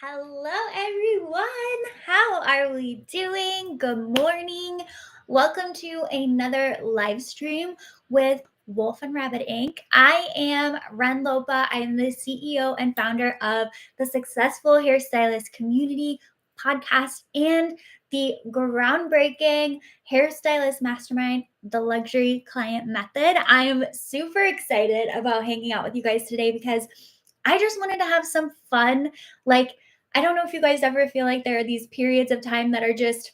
Hello, everyone. How are we doing? Good morning. Welcome to another live stream with Wolf and Rabbit Inc. I am Ren Lopa. I am the CEO and founder of the Successful Hairstylist Community podcast and the groundbreaking Hairstylist Mastermind, the Luxury Client Method. I am super excited about hanging out with you guys today because I just wanted to have some fun. I don't know if you guys ever feel like there are these periods of time that are just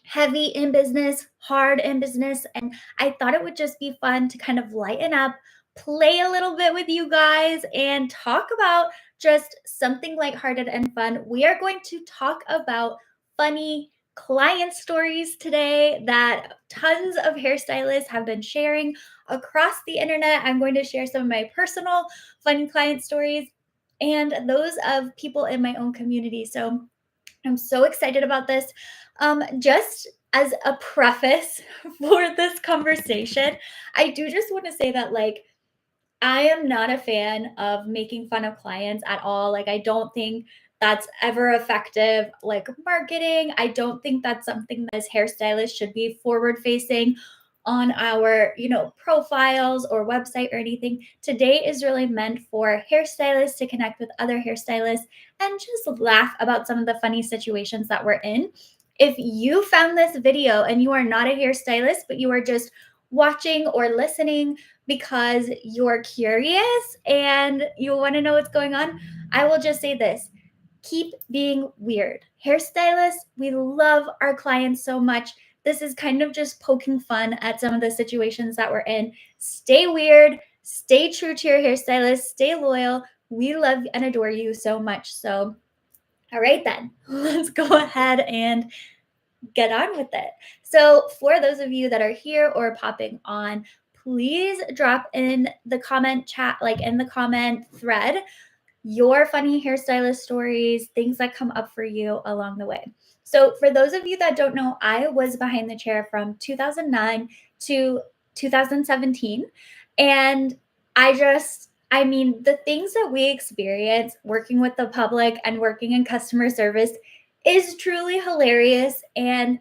heavy in business, hard in business. And I thought it would just be fun to kind of lighten up, play a little bit with you guys, and talk about just something lighthearted and fun. We are going to talk about funny client stories today that tons of hairstylists have been sharing across the internet. I'm going to share some of my personal funny client stories and those of people in my own community. So I'm so excited about this. Just as a preface for this conversation, I do just want to say that, I am not a fan of making fun of clients at all. I don't think that's ever effective, marketing. I don't think that's something that as hairstylists should be forward facing on our, profiles or website or anything. Today is really meant for hairstylists to connect with other hairstylists and just laugh about some of the funny situations that we're in. If you found this video and you are not a hairstylist, but you are just watching or listening because you're curious and you want to know what's going on, I will just say this: keep being weird. Hairstylists, we love our clients so much. This is kind of just poking fun at some of the situations that we're in. Stay weird, stay true to your hairstylist, stay loyal. We love and adore you so much. So, all right, then, let's go ahead and get on with it. So, for those of you that are here or popping on, please drop in the comment chat, in the comment thread, your funny hairstylist stories, things that come up for you along the way. So, for those of you that don't know, I was behind the chair from 2009 to 2017. And the things that we experience working with the public and working in customer service is truly hilarious. And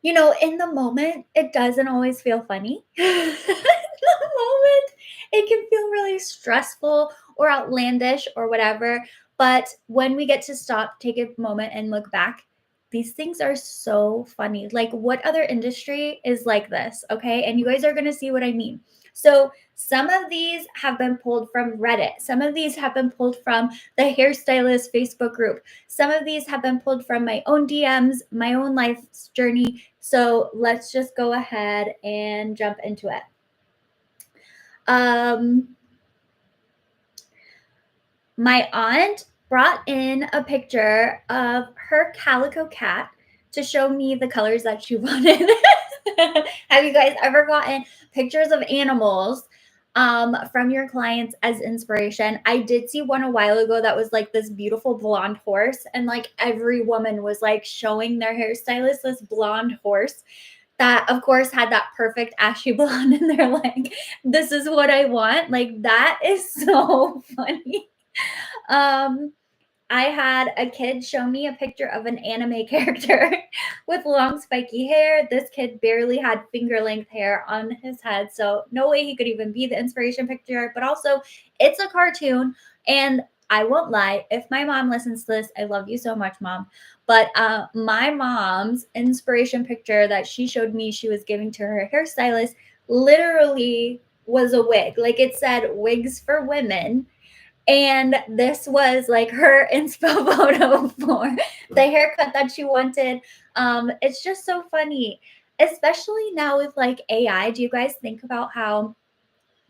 in the moment, it doesn't always feel funny. In the moment, it can feel really stressful or outlandish or whatever. But when we get to stop, take a moment and look back, these things are so funny. What other industry is like this? Okay. And you guys are going to see what I mean. So, some of these have been pulled from Reddit. Some of these have been pulled from the Hairstylist Facebook group. Some of these have been pulled from my own DMs, my own life journey. So let's just go ahead and jump into it. My aunt brought in a picture of her calico cat to show me the colors that she wanted. Have you guys ever gotten pictures of animals from your clients as inspiration? I did see one a while ago that was this beautiful blonde horse, and every woman was showing their hairstylist this blonde horse that of course had that perfect ashy blonde, and they're like, this is what I want. That is so funny. I had a kid show me a picture of an anime character with long spiky hair. This kid barely had finger length hair on his head, so no way he could even be the inspiration picture. But also, it's a cartoon, and I won't lie, if my mom listens to this, I love you so much, Mom. But my mom's inspiration picture that she showed me she was giving to her hairstylist literally was a wig. It said wigs for women. And this was her inspo photo for the haircut that she wanted. It's just so funny, especially now with AI. Do you guys think about how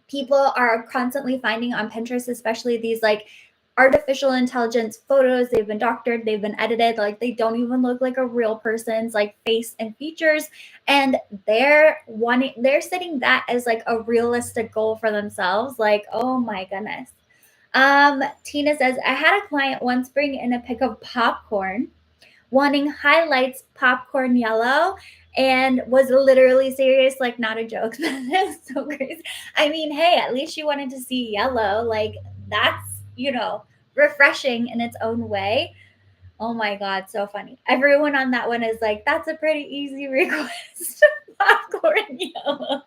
people are constantly finding on Pinterest, especially these artificial intelligence photos? They've been doctored, they've been edited, they don't even look like a real person's face and features. And they're setting that as a realistic goal for themselves. Oh my goodness. Tina says, I had a client once bring in a pic of popcorn, wanting highlights popcorn yellow, and was literally serious, not a joke. That's so crazy. Hey, at least she wanted to see yellow. That's, refreshing in its own way. Oh my God, so funny. Everyone on that one is like, that's a pretty easy request. Popcorn yellow.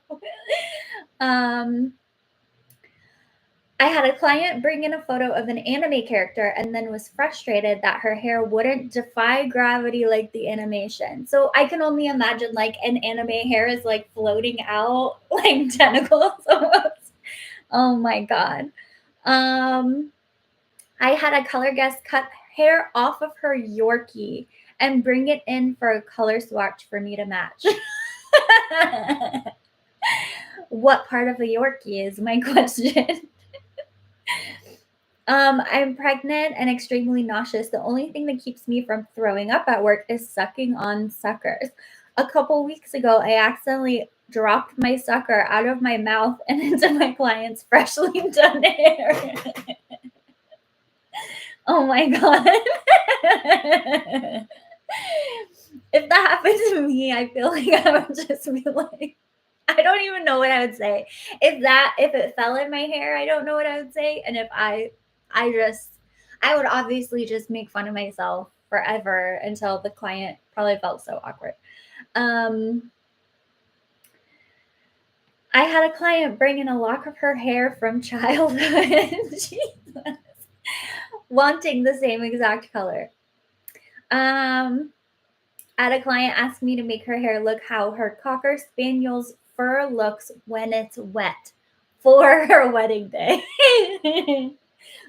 I had a client bring in a photo of an anime character and then was frustrated that her hair wouldn't defy gravity like the animation. So I can only imagine like an anime hair is like floating out like tentacles almost. Oh my God. I had a color guest cut hair off of her Yorkie and bring it in for a color swatch for me to match. What part of a Yorkie is my question? I'm pregnant and extremely nauseous. The only thing that keeps me from throwing up at work is sucking on suckers. A couple weeks ago, I accidentally dropped my sucker out of my mouth and into my client's freshly done hair. Oh my God. If that happened to me, I feel like I would just be like, I don't even know what I would say. If it fell in my hair, I don't know what I would say. And if I would obviously just make fun of myself forever until the client probably felt so awkward. I had a client bring in a lock of her hair from childhood. Jesus. Wanting the same exact color. I had a client ask me to make her hair look how her Cocker Spaniel's fur looks when it's wet for her wedding day.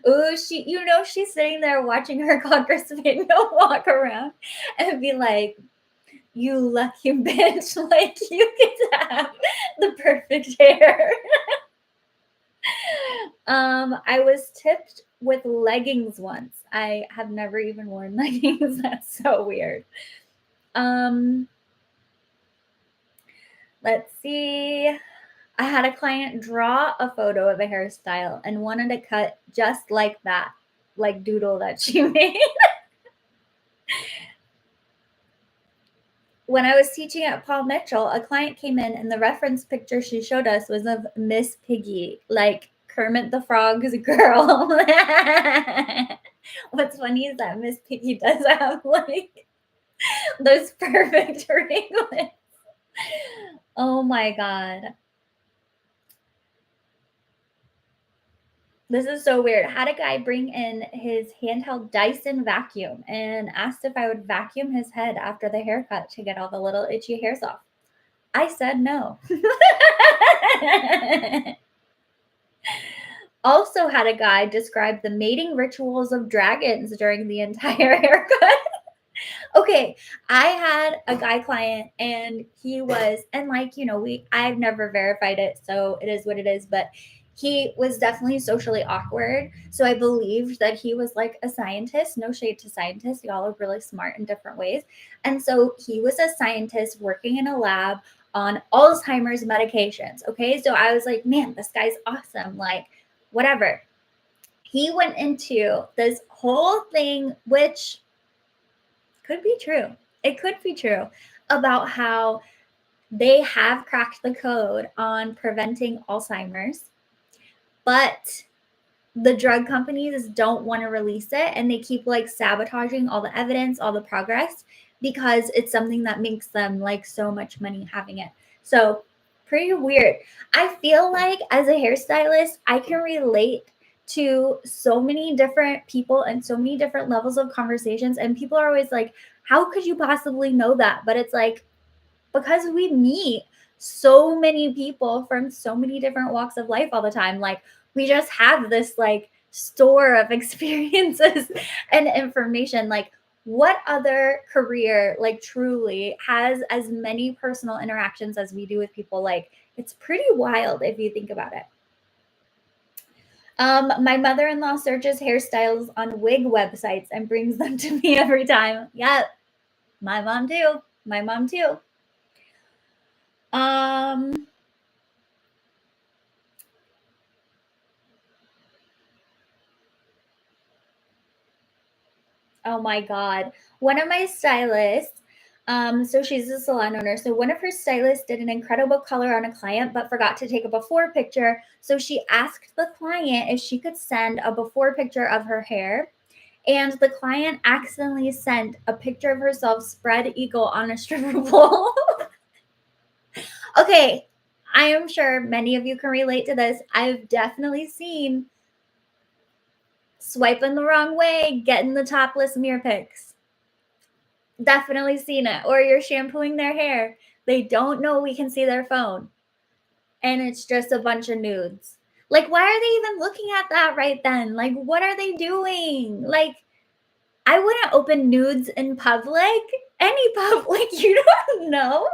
Ooh, she's sitting there watching her Cocker Spaniel walk around and be like, you lucky bitch, like you get to have the perfect hair. I was tipped with leggings once. I have never even worn leggings. That's so weird. Let's see. I had a client draw a photo of a hairstyle and wanted to cut just like that, like doodle that she made. When I was teaching at Paul Mitchell, a client came in and the reference picture she showed us was of Miss Piggy, like Kermit the Frog's girl. What's funny is that Miss Piggy does have like those perfect ringlets. Oh my God. This is so weird. Had a guy bring in his handheld Dyson vacuum and asked if I would vacuum his head after the haircut to get all the little itchy hairs off. I said no. Also had a guy describe the mating rituals of dragons during the entire haircut. Okay, I had a guy client and he was, and like, I've never verified it, so it is what it is, but he was definitely socially awkward. So I believed that he was like a scientist. No shade to scientists. Y'all are really smart in different ways. And so he was a scientist working in a lab on Alzheimer's medications. Okay. So I was like, man, this guy's awesome. Like, whatever. He went into this whole thing, which could be true. It could be true about how they have cracked the code on preventing Alzheimer's, but the drug companies don't want to release it and they keep like sabotaging all the evidence, all the progress, because it's something that makes them like so much money having it. So pretty weird. I feel like as a hairstylist, I can relate to so many different people and so many different levels of conversations. And people are always like, how could you possibly know that? But it's like, because we meet so many people from so many different walks of life all the time. Like we just have this like store of experiences and information. Like what other career like truly has as many personal interactions as we do with people? Like it's pretty wild if you think about it. My mother-in-law searches hairstyles on wig websites and brings them to me every time. Yep. My mom too. My mom too. Oh my God. One of my stylists, So she's a salon owner. So one of her stylists did an incredible color on a client, but forgot to take a before picture. So she asked the client if she could send a before picture of her hair. And the client accidentally sent a picture of herself spread eagle on a stripper pole. Okay, I am sure many of you can relate to this. I've definitely seen swiping the wrong way, getting the topless mirror pics. Definitely seen it. Or you're shampooing their hair. They don't know we can see their phone. And it's just a bunch of nudes. Like, why are they even looking at that right then? Like, what are they doing? Like, I wouldn't open nudes in public. Any public, you don't know.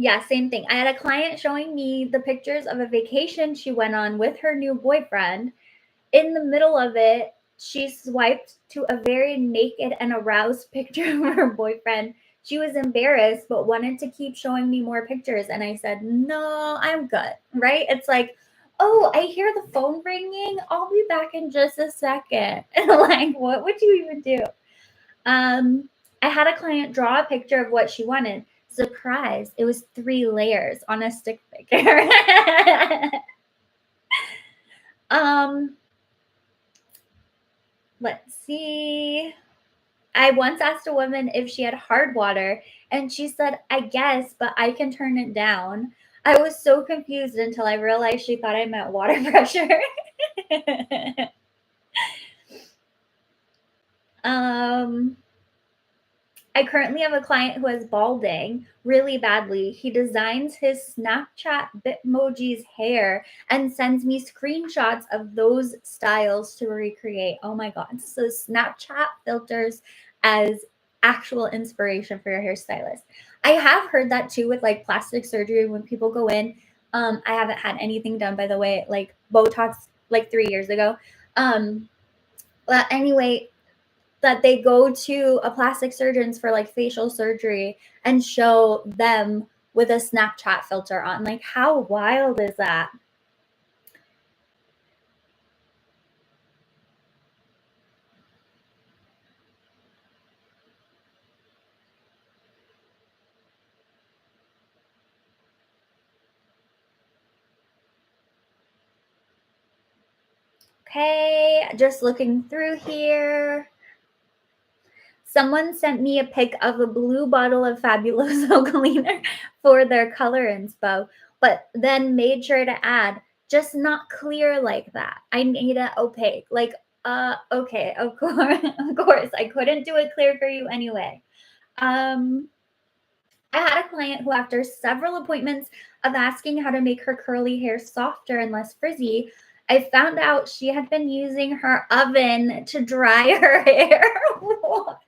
Yeah, same thing. I had a client showing me the pictures of a vacation she went on with her new boyfriend. In the middle of it, she swiped to a very naked and aroused picture of her boyfriend. She was embarrassed, but wanted to keep showing me more pictures. And I said, no, I'm good, right? It's like, oh, I hear the phone ringing. I'll be back in just a second. And like, what would you even do? I had a client draw a picture of what she wanted. Surprise, it was 3 layers on a stick figure. Let's see. I once asked a woman if she had hard water, and she said, I guess, but I can turn it down. I was so confused until I realized she thought I meant water pressure. I currently have a client who is balding really badly. He designs his Snapchat Bitmoji's hair and sends me screenshots of those styles to recreate. Oh my God. So Snapchat filters as actual inspiration for your hairstylist. I have heard that too with like plastic surgery when people go in. I haven't had anything done, by the way, like Botox like 3 years ago. But anyway, that they go to a plastic surgeon's for like facial surgery and show them with a Snapchat filter on. Like, how wild is that? Okay, just looking through here. Someone sent me a pic of a blue bottle of Fabuloso cleaner for their color inspo, but then made sure to add, just not clear like that. I need it opaque. Like, okay, of course, of course. I couldn't do it clear for you anyway. Um, I had a client who, after several appointments of asking how to make her curly hair softer and less frizzy, I found out she had been using her oven to dry her hair. What?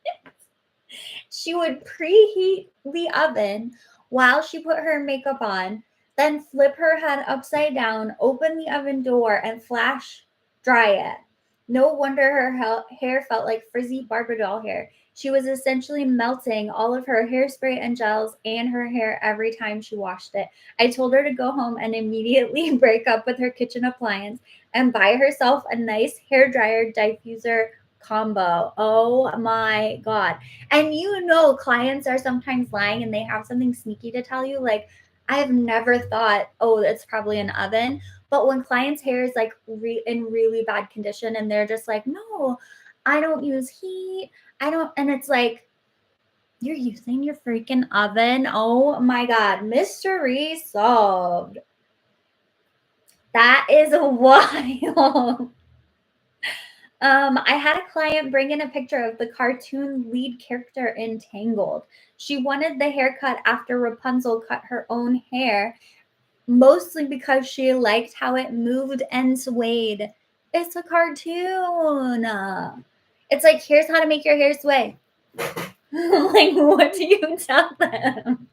She would preheat the oven while she put her makeup on, then flip her head upside down, open the oven door, and flash dry it. No wonder her hair felt like frizzy Barbie doll hair. She was essentially melting all of her hairspray and gels and her hair every time she washed it. I told her to go home and immediately break up with her kitchen appliance and buy herself a nice hair dryer diffuser combo. Oh my God. And you know, clients are sometimes lying and they have something sneaky to tell you. Like, I've never thought, oh, it's probably an oven. But when clients' hair is like in really bad condition and they're just like, no, I don't use heat. I don't. And it's like, you're using your freaking oven. Oh my God. Mystery solved. That is wild. I had a client bring in a picture of the cartoon lead character in Tangled. She wanted the haircut after Rapunzel cut her own hair, mostly because she liked how it moved and swayed. It's a cartoon. It's like, here's how to make your hair sway. Like, what do you tell them?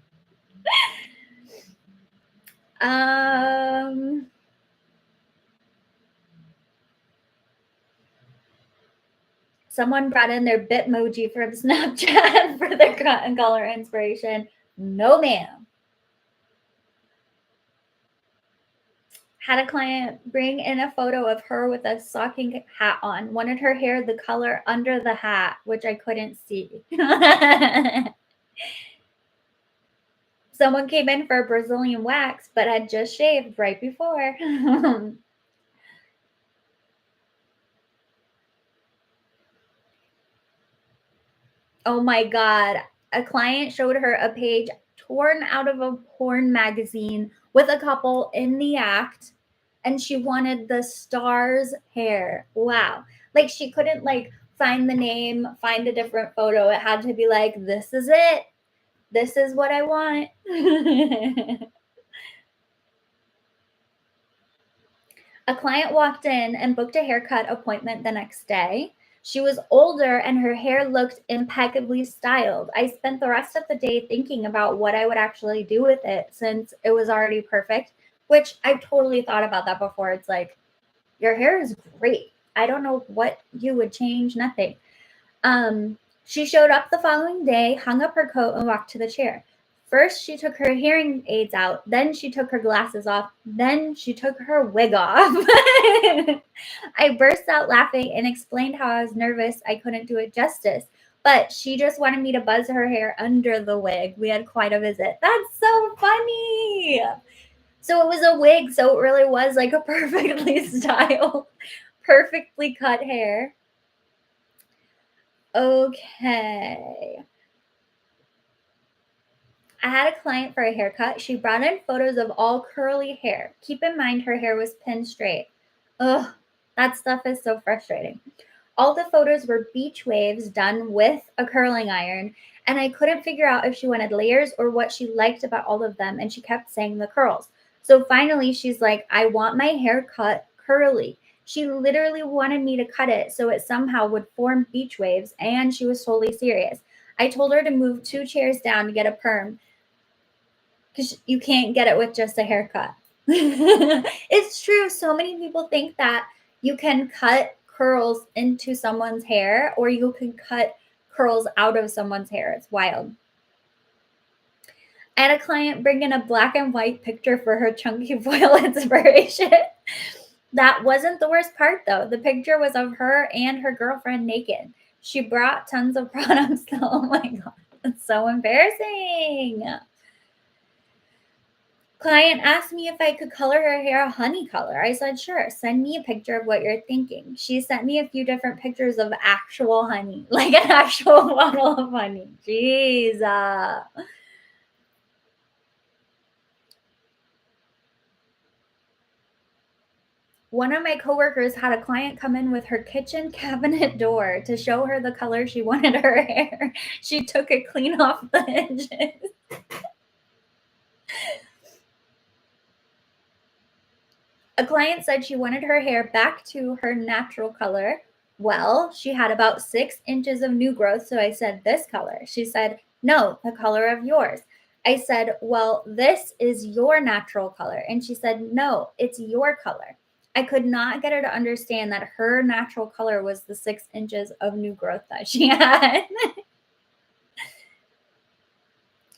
Someone brought in their Bitmoji from Snapchat for their cut and color inspiration. No, ma'am. Had a client bring in a photo of her with a stocking hat on, wanted her hair the color under the hat, which I couldn't see. Someone came in for a Brazilian wax, but had just shaved right before. Oh my God. A client showed her a page torn out of a porn magazine with a couple in the act, and she wanted the star's hair. Wow. Like she couldn't like find the name, find a different photo. It had to be like, this is it. This is what I want. A client walked in and booked a haircut appointment the next day. She was older and her hair looked impeccably styled. I spent the rest of the day thinking about what I would actually do with it since it was already perfect, which I've totally thought about that before. It's like, your hair is great. I don't know what you would change, nothing. She showed up the following day, hung up her coat, and walked to the chair. First, she took her hearing aids out. Then she took her glasses off. Then she took her wig off. I burst out laughing and explained how I was nervous I couldn't do it justice. But she just wanted me to buzz her hair under the wig. We had quite a visit. That's so funny. So it was a wig. So it really was like a perfectly styled, perfectly cut hair. Okay. I had a client for a haircut. She brought in photos of all curly hair. Keep in mind her hair was pinned straight. Ugh, that stuff is so frustrating. All the photos were beach waves done with a curling iron, and I couldn't figure out if she wanted layers or what she liked about all of them, and she kept saying the curls. So finally, she's like, I want my hair cut curly. She literally wanted me to cut it so it somehow would form beach waves, and she was totally serious. I told her to move 2 chairs down to get a perm because you can't get it with just a haircut. It's true. So many people think that you can cut curls into someone's hair or you can cut curls out of someone's hair. It's wild. I had a client bring in a black and white picture for her chunky foil inspiration. That wasn't the worst part, though. The picture was of her and her girlfriend naked. She brought tons of products. Oh my God, it's so embarrassing. Client asked me if I could color her hair a honey color. I said, sure, send me a picture of what you're thinking. She sent me a few different pictures of actual honey, like an actual bottle of honey. Jeez. One of my coworkers had a client come in with her kitchen cabinet door to show her the color she wanted her hair. She took it clean off the hinges. A client said she wanted her hair back to her natural color. Well, she had about 6 inches of new growth, so I said, this color. She said, no, the color of yours. I said, well, this is your natural color. And she said, no, it's your color. I could not get her to understand that her natural color was the 6 inches of new growth that she had.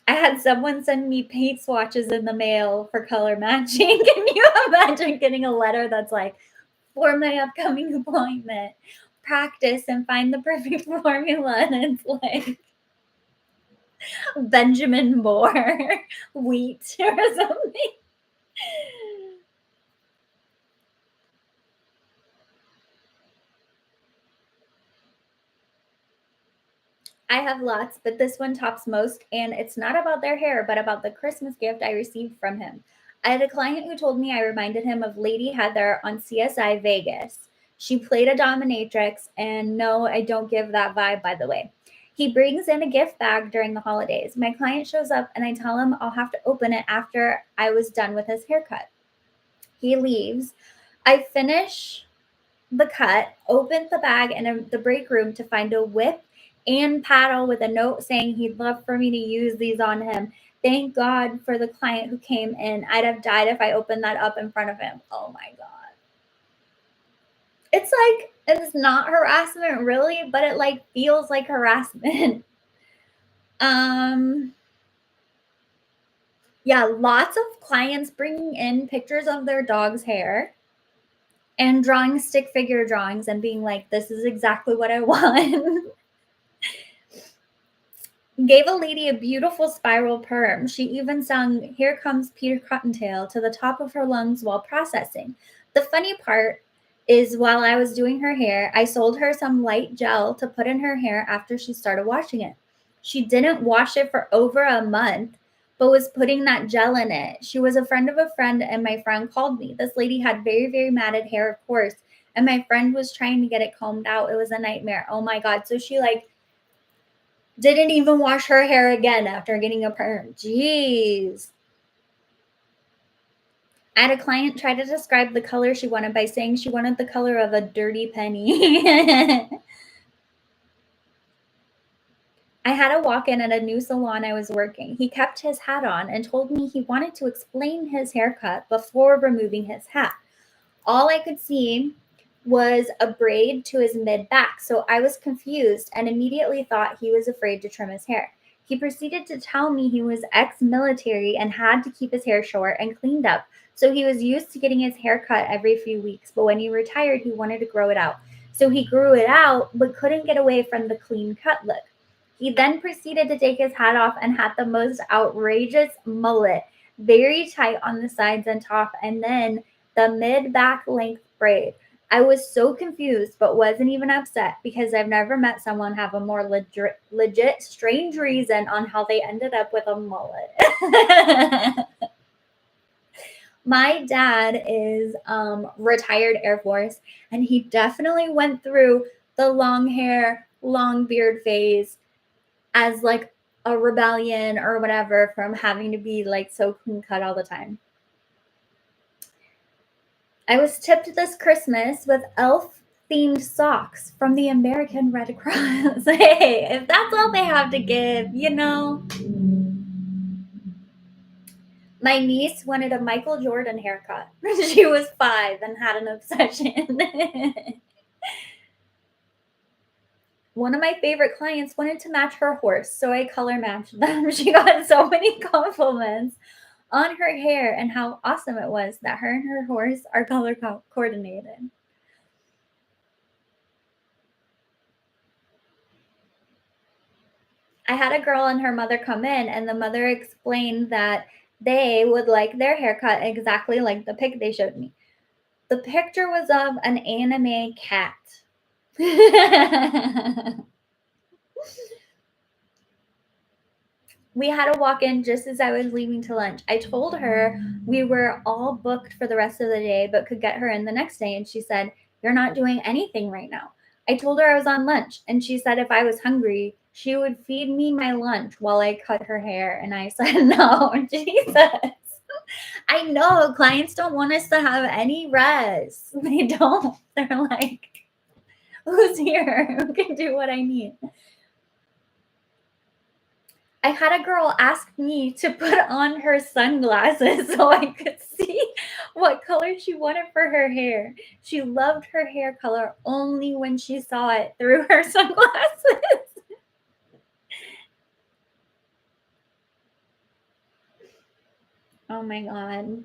I had someone send me paint swatches in the mail for color matching. Can you imagine getting a letter that's like, for my upcoming appointment, practice and find the perfect formula? And it's like Benjamin Moore wheat or something. I have lots, but this one tops most, and it's not about their hair, but about the Christmas gift I received from him. I had a client who told me I reminded him of Lady Heather on CSI Vegas. She played a dominatrix, and no, I don't give that vibe, by the way. He brings in a gift bag during the holidays. My client shows up, and I tell him I'll have to open it after I was done with his haircut. He leaves. I finish the cut, opened the bag in the break room to find a whip and paddle with a note saying he'd love for me to use these on him. Thank God for the client who came in. I'd have died if I opened that up in front of him. Oh my God. It's like, it's not harassment really, but it like feels like harassment. Yeah, lots of clients bringing in pictures of their dog's hair and drawing stick figure drawings and being like, this is exactly what I want. Gave a lady a beautiful spiral perm. She even sung Here Comes Peter Cottontail to the top of her lungs while processing. The funny part is while I was doing her hair, I sold her some light gel to put in her hair after she started washing it. She didn't wash it for over a month, but was putting that gel in it. She was a friend of a friend, and my friend called me. This lady had very, very matted hair, of course, and my friend was trying to get it combed out. It was a nightmare. Oh my God. So she didn't even wash her hair again after getting a perm. Jeez. I had a client try to describe the color she wanted by saying she wanted the color of a dirty penny. I had a walk-in at a new salon I was working. He kept his hat on and told me he wanted to explain his haircut before removing his hat. All I could see was a braid to his mid back, so I was confused and immediately thought he was afraid to trim his hair. He proceeded to tell me he was ex-military and had to keep his hair short and cleaned up, so he was used to getting his hair cut every few weeks, but when he retired, he wanted to grow it out. So he grew it out, but couldn't get away from the clean cut look. He then proceeded to take his hat off and had the most outrageous mullet, very tight on the sides and top, and then the mid-back length braid. I was so confused, but wasn't even upset because I've never met someone have a more legit strange reason on how they ended up with a mullet. My dad is retired Air Force, and he definitely went through the long hair, long beard phase as like a rebellion or whatever from having to be like so clean cut all the time. I was tipped this Christmas with elf themed socks from the American Red Cross. Hey, if that's all they have to give, My niece wanted a Michael Jordan haircut. She was 5 and had an obsession. One of my favorite clients wanted to match her horse, so I color matched them. She got so many compliments on her hair and how awesome it was that her and her horse are color coordinated. I had a girl and her mother come in, and the mother explained that they would like their haircut exactly like the pic they showed me. The picture was of an anime cat. We had a walk in just as I was leaving to lunch. I told her we were all booked for the rest of the day, but could get her in the next day. And she said, "You're not doing anything right now." I told her I was on lunch, and she said if I was hungry, she would feed me my lunch while I cut her hair. And I said, "No, Jesus." I know clients don't want us to have any rest. They don't. They're like, who's here? Who can do what I need? I had a girl ask me to put on her sunglasses so I could see what color she wanted for her hair. She loved her hair color only when she saw it through her sunglasses. Oh my God.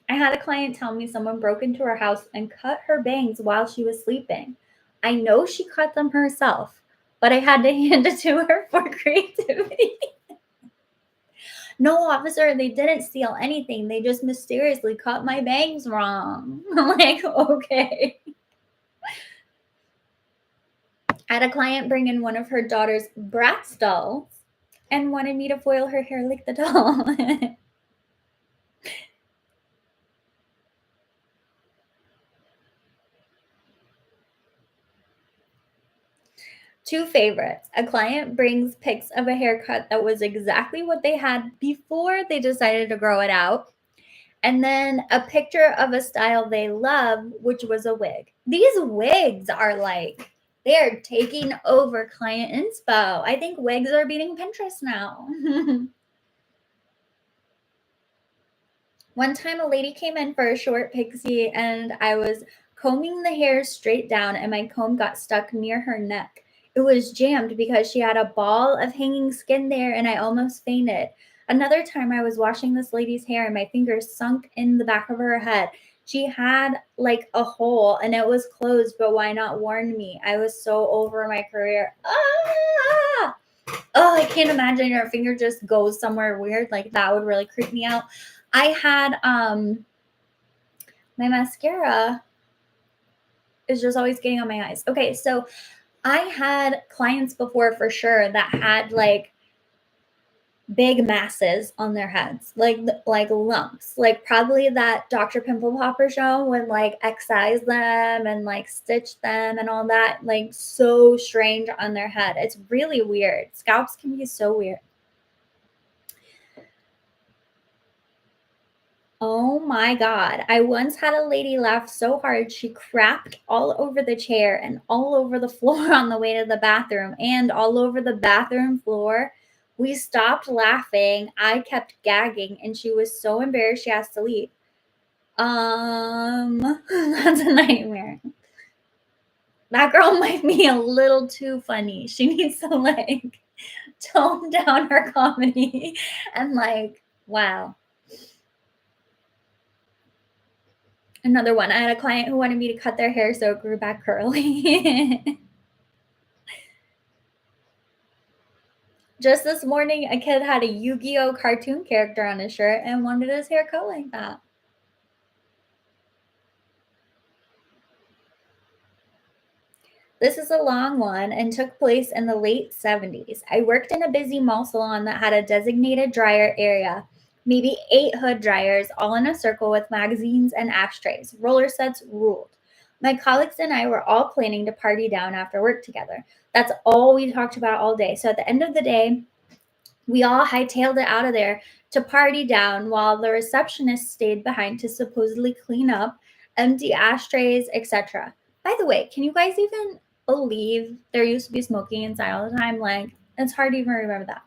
I had a client tell me someone broke into her house and cut her bangs while she was sleeping. I know she cut them herself, but I had to hand it to her for creativity. No, officer, they didn't steal anything. They just mysteriously cut my bangs wrong. I'm like, okay. I had a client bring in one of her daughter's Bratz dolls and wanted me to foil her hair like the doll. Two favorites. A client brings pics of a haircut that was exactly what they had before they decided to grow it out. And then a picture of a style they love, which was a wig. These wigs are like, they're taking over client inspo. I think wigs are beating Pinterest now. One time a lady came in for a short pixie and I was combing the hair straight down and my comb got stuck near her neck. It was jammed because she had a ball of hanging skin there and I almost fainted. Another time I was washing this lady's hair and my fingers sunk in the back of her head. She had like a hole and it was closed, but why not warn me? I was so over my career. Ah! Oh, I can't imagine your finger just goes somewhere weird. Like that would really creep me out. I had my mascara is just always getting on my eyes. Okay, so I had clients before for sure that had like big masses on their heads, like lumps, like probably that Dr. Pimple Popper show would like excise them and like stitch them and all that, like so strange on their head. It's really weird. Scalps can be so weird. Oh my God. I once had a lady laugh so hard she crapped all over the chair and all over the floor on the way to the bathroom and all over the bathroom floor. We stopped laughing. I kept gagging and she was so embarrassed she asked to leave. That's a nightmare. That girl might be a little too funny. She needs to like tone down her comedy and like, wow. Another one. I had a client who wanted me to cut their hair so it grew back curly. Just this morning, a kid had a Yu-Gi-Oh cartoon character on his shirt and wanted his hair cut like that. This is a long one and took place in the late 70s. I worked in a busy mall salon that had a designated dryer area, maybe 8 hood dryers, all in a circle with magazines and ashtrays. Roller sets ruled. My colleagues and I were all planning to party down after work together. That's all we talked about all day. So at the end of the day, we all hightailed it out of there to party down while the receptionist stayed behind to supposedly clean up, empty ashtrays, etc. By the way, can you guys even believe there used to be smoking inside all the time? Like, it's hard to even remember that.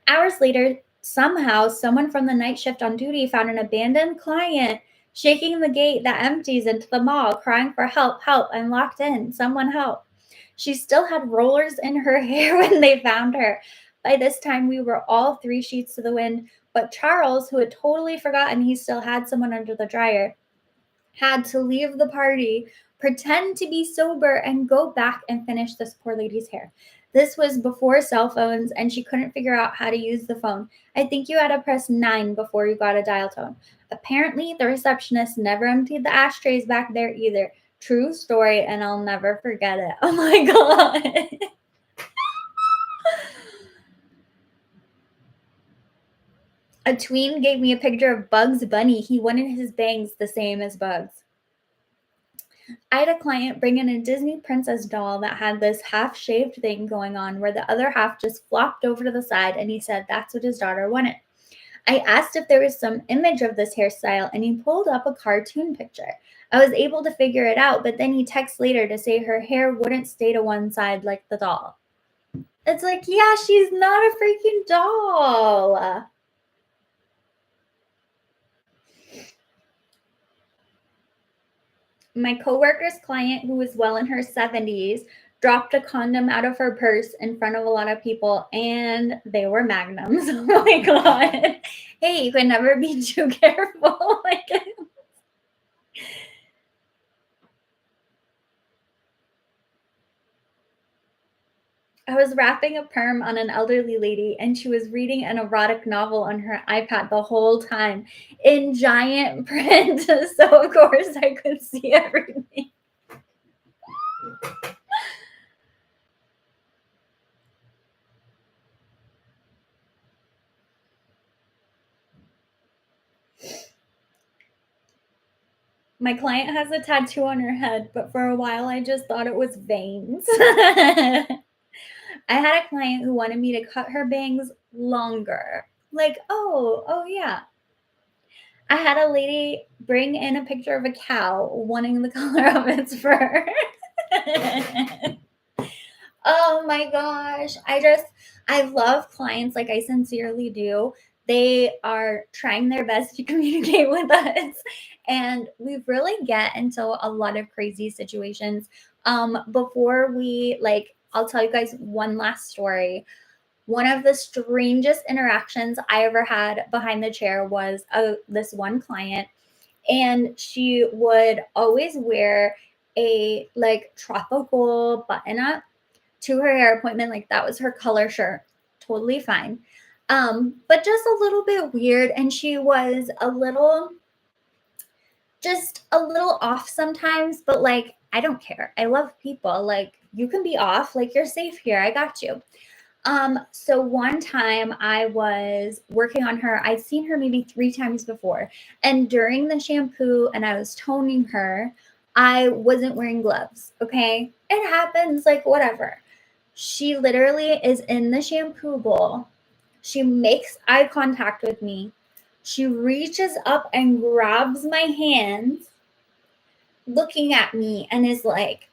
Hours later, somehow, someone from the night shift on duty found an abandoned client shaking the gate that empties into the mall, crying for help, help. I'm locked in. Someone help. She still had rollers in her hair when they found her. By this time, we were all 3 sheets to the wind, but Charles, who had totally forgotten he still had someone under the dryer, had to leave the party, pretend to be sober, and go back and finish this poor lady's hair. This was before cell phones, and she couldn't figure out how to use the phone. I think you had to press 9 before you got a dial tone. Apparently, the receptionist never emptied the ashtrays back there either. True story, and I'll never forget it. Oh my God. A tween gave me a picture of Bugs Bunny. He wanted his bangs the same as Bugs. I had a client bring in a Disney princess doll that had this half-shaved thing going on where the other half just flopped over to the side, and he said that's what his daughter wanted. I asked if there was some image of this hairstyle, and he pulled up a cartoon picture. I was able to figure it out, but then he texted later to say her hair wouldn't stay to one side like the doll. It's like, yeah, she's not a freaking doll. My coworker's client, who was well in her 70s, dropped a condom out of her purse in front of a lot of people, and they were magnums. Oh my God. Hey, you can never be too careful. Like, I was wrapping a perm on an elderly lady, and she was reading an erotic novel on her iPad the whole time in giant print. So, of course, I could see everything. My client has a tattoo on her head, but for a while I just thought it was veins. I had a client who wanted me to cut her bangs longer. Like, oh yeah. I had a lady bring in a picture of a cow wanting the color of its fur. Oh my gosh. I love clients, like I sincerely do. They are trying their best to communicate with us. And we really get into a lot of crazy situations. Before we like, I'll tell you guys one last story. one of the strangest interactions I ever had behind the chair was this one client, and she would always wear a like tropical button up to her hair appointment. Like that was her color shirt. Totally fine. But just a little bit weird. And she was just a little off sometimes, but like, I don't care. I love people. Like, you can be off, like, you're safe here. I got you. So one time I was working on her. I'd seen her maybe 3 times before. And during the shampoo and I was toning her, I wasn't wearing gloves. Okay. It happens, like, whatever. She literally is in the shampoo bowl. She makes eye contact with me. She reaches up and grabs my hands, looking at me, and is like,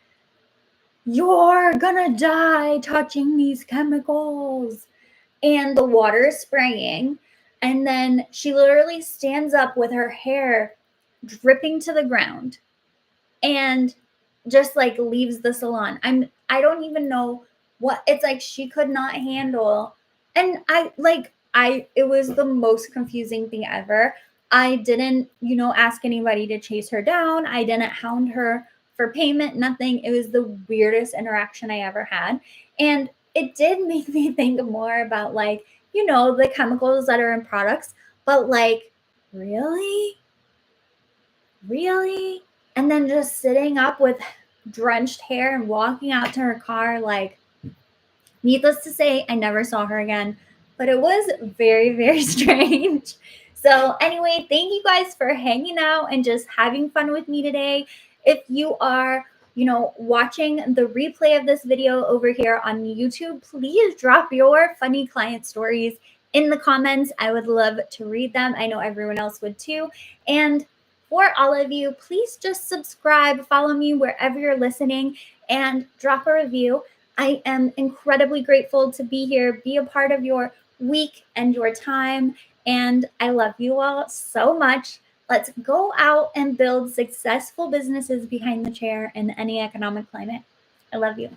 "You're gonna die touching these chemicals." And the water is spraying. And then she literally stands up with her hair dripping to the ground and just like leaves the salon. I don't even know what it's like. She could not handle. And it was the most confusing thing ever. I didn't, ask anybody to chase her down. I didn't hound her for payment, nothing. It was the weirdest interaction I ever had. And it did make me think more about like, the chemicals that are in products, but like, really? Really? And then just sitting up with drenched hair and walking out to her car, like, needless to say, I never saw her again, but it was very, very strange. So, anyway, thank you guys for hanging out and just having fun with me today. If you are, watching the replay of this video over here on YouTube, please drop your funny client stories in the comments. I would love to read them. I know everyone else would too. And for all of you, please just subscribe, follow me wherever you're listening, and drop a review. I am incredibly grateful to be here, be a part of your week and your time. And I love you all so much. Let's go out and build successful businesses behind the chair in any economic climate. I love you.